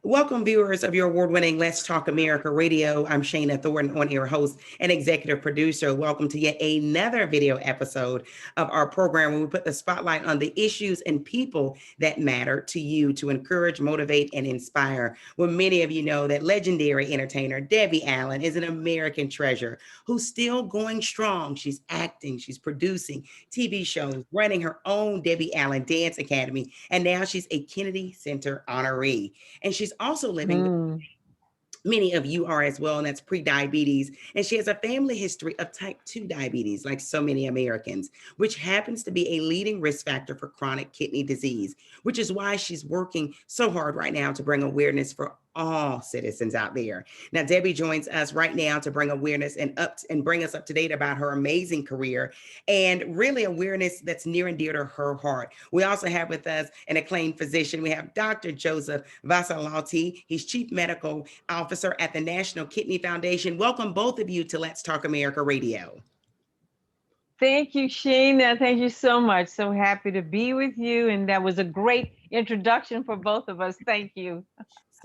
Welcome, viewers of your award-winning Let's Talk America radio. I'm Shana Thornton, on-air host and executive producer. Welcome to yet another video episode of our program where we put the spotlight on the issues and people that matter to you to encourage, motivate, and inspire. Well, many of you know that legendary entertainer Debbie Allen is an American treasure who's still going strong. She's acting, she's producing TV shows, running her own Debbie Allen Dance Academy, and now she's a Kennedy Center honoree. And she's also living with Mm. many of you are as well, and that's pre-diabetes. And she has a family history of type 2 diabetes, like so many Americans, which happens to be a leading risk factor for chronic kidney disease, which is why she's working so hard right now to bring awareness for all citizens out there. Now, Debbie joins us right now to bring awareness and bring us up to date about her amazing career and really awareness that's near and dear to her heart. We also have with us an acclaimed physician. We have Dr. Joseph Vasalati. He's Chief Medical Officer at the National Kidney Foundation. Welcome both of you to Let's Talk America Radio. Thank you, Sheena. Thank you so much. So happy to be with you. And that was a great introduction for both of us. Thank you.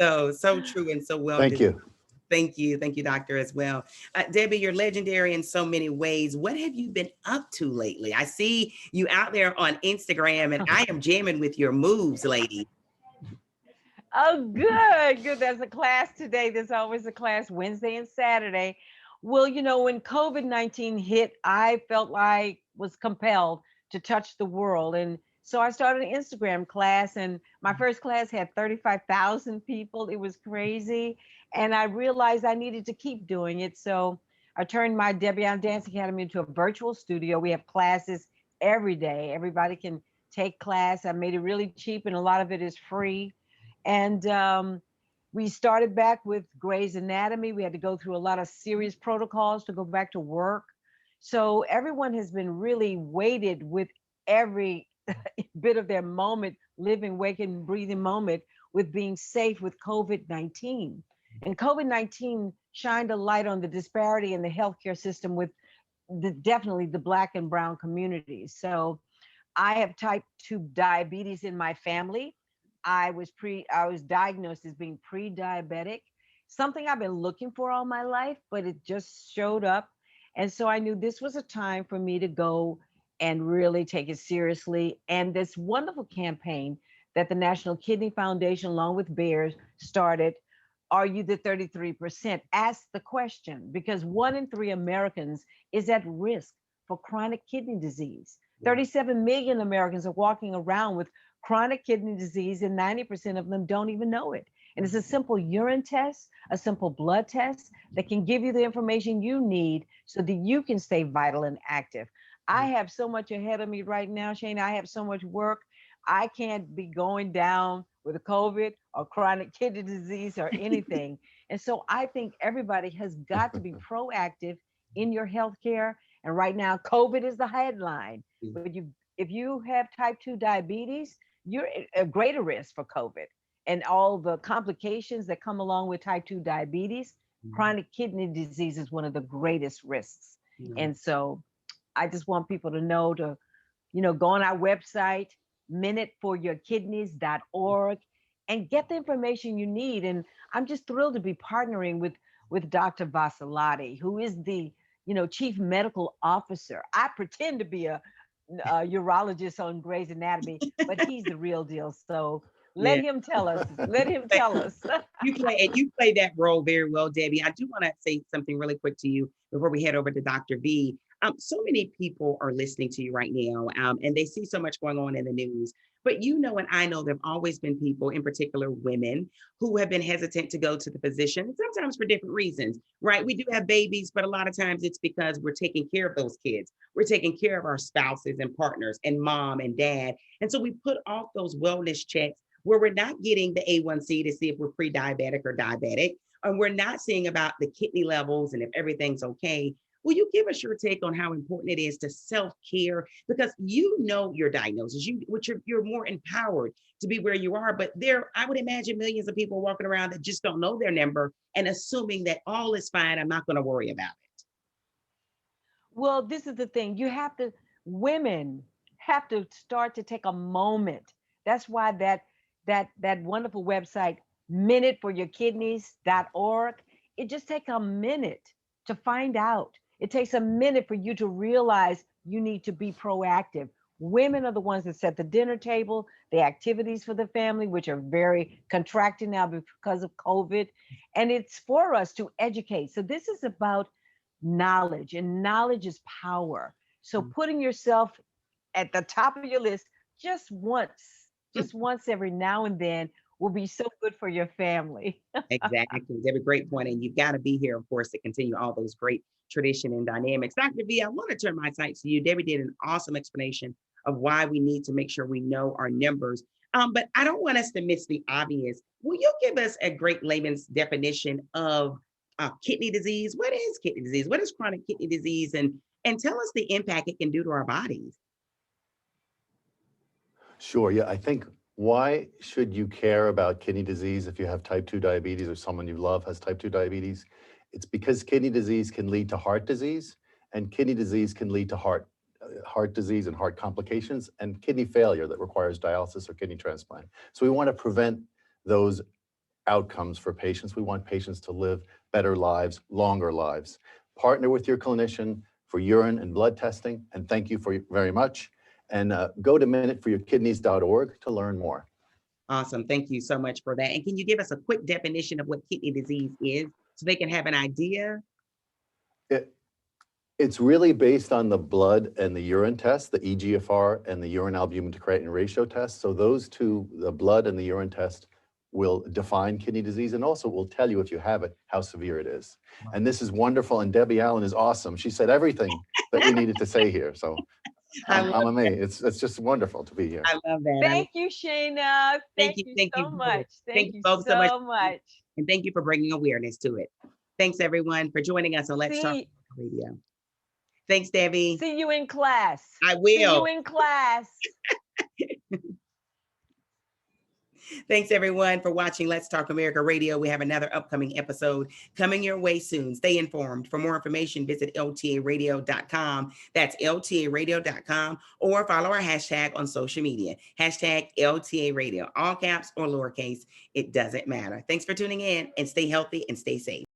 So true and so well Thank deserved. you. Thank you, doctor, as well. Debbie, you're legendary in so many ways. What have you been up to lately? I see you out there on Instagram, and I am jamming with your moves, lady. Oh, good. There's a class today. There's always a class Wednesday and Saturday. Well, when COVID-19 hit, I felt like was compelled to touch the world. And so I started an Instagram class, and my first class had 35,000 people. It was crazy. And I realized I needed to keep doing it. So I turned my Debbie Allen Dance Academy into a virtual studio. We have classes every day. Everybody can take class. I made it really cheap, and a lot of it is free. And we started back with Grey's Anatomy. We had to go through a lot of serious protocols to go back to work. So everyone has been really weighted with every bit of their moment, living, waking, breathing moment with being safe with COVID-19. And COVID-19 shined a light on the disparity in the healthcare system with definitely the Black and Brown communities. So I have type 2 diabetes in my family. I was diagnosed as being pre-diabetic, something I've been looking for all my life, but it just showed up. And so I knew this was a time for me to go and really take it seriously. And this wonderful campaign that the National Kidney Foundation, along with Bears, started, Are You the 33%? Ask the question, because 1 in 3 Americans is at risk for chronic kidney disease. 37 million Americans are walking around with chronic kidney disease, and 90% of them don't even know it. And it's a simple urine test, a simple blood test that can give you the information you need so that you can stay vital and active. I have so much ahead of me right now, Shane. I have so much work. I can't be going down with a COVID or chronic kidney disease or anything. And so I think everybody has got to be proactive in your healthcare. And right now, COVID is the headline. But if you have type 2 diabetes, you're at a greater risk for COVID and all the complications that come along with type 2 diabetes. Chronic kidney disease is one of the greatest risks. And so I just want people to know to, go on our website, minuteforyourkidneys.org, and get the information you need. And I'm just thrilled to be partnering with Dr. Vasalati, who is the, chief medical officer. I pretend to be a urologist on Grey's Anatomy, but he's the real deal. So let Yeah. him tell us. Let him tell us. You play that role very well, Debbie. I do want to say something really quick to you before we head over to Dr. V. So many people are listening to you right now, and they see so much going on in the news. But and I know there have always been people, in particular women, who have been hesitant to go to the physician, sometimes for different reasons, right? We do have babies, but a lot of times it's because we're taking care of those kids. We're taking care of our spouses and partners and mom and dad. And so we put off those wellness checks where we're not getting the A1C to see if we're pre-diabetic or diabetic, and we're not seeing about the kidney levels and if everything's okay. Will you give us your take on how important it is to self-care? Because you know your diagnosis, you're more empowered to be where you are. But I would imagine millions of people walking around that just don't know their number and assuming that all is fine. I'm not going to worry about it. Well, this is the thing. Women have to start to take a moment. That's why that wonderful website, minuteforyourkidneys.org. It just takes a minute to find out. It takes a minute for you to realize you need to be proactive. Women are the ones that set the dinner table, the activities for the family, which are very contracted now because of COVID. And it's for us to educate. So this is about knowledge, and knowledge is power. So putting yourself at the top of your list just once every now and then will be so good for your family. Exactly. They have a great point, and you've got to be here, of course, to continue all those great tradition and dynamics. Dr. V, I want to turn my sights to you. Debbie did an awesome explanation of why we need to make sure we know our numbers. But I don't want us to miss the obvious. Will you give us a great layman's definition of kidney disease? What is kidney disease? What is chronic kidney disease? And tell us the impact it can do to our bodies. Sure. Yeah. I think why should you care about kidney disease if you have type 2 diabetes or someone you love has type 2 diabetes? It's because kidney disease can lead to heart disease, and kidney disease can lead to heart disease and heart complications and kidney failure that requires dialysis or kidney transplant. So we want to prevent those outcomes for patients. We want patients to live better lives, longer lives. Partner with your clinician for urine and blood testing, and thank you very much. And go to minuteforyourkidneys.org to learn more. Awesome. Thank you so much for that. And can you give us a quick definition of what kidney disease is so they can have an idea? It's really based on the blood and the urine test, the eGFR and the urine albumin to creatinine ratio test. So those two, the blood and the urine test, will define kidney disease and also will tell you if you have it, how severe it is. And this is wonderful. And Debbie Allen is awesome. She said everything that we needed to say here. So I'm amazed. It's just wonderful to be here. I love that. Thank you, Shayna. Thank Thank you. you Thank you so both. much. Thank Thank you you both so much. so much. And thank you for bringing awareness to it. Thanks, everyone, for joining us on Let's Talk See, Radio. Thanks, Debbie. see you in class. I See you will. in class. Thanks, everyone, for watching Let's Talk America Radio. We have another upcoming episode coming your way soon. Stay informed. For more information, visit ltaradio.com. That's ltaradio.com, or follow our hashtag on social media. Hashtag LTA Radio. All caps or lowercase, it doesn't matter. Thanks for tuning in, and stay healthy and stay safe.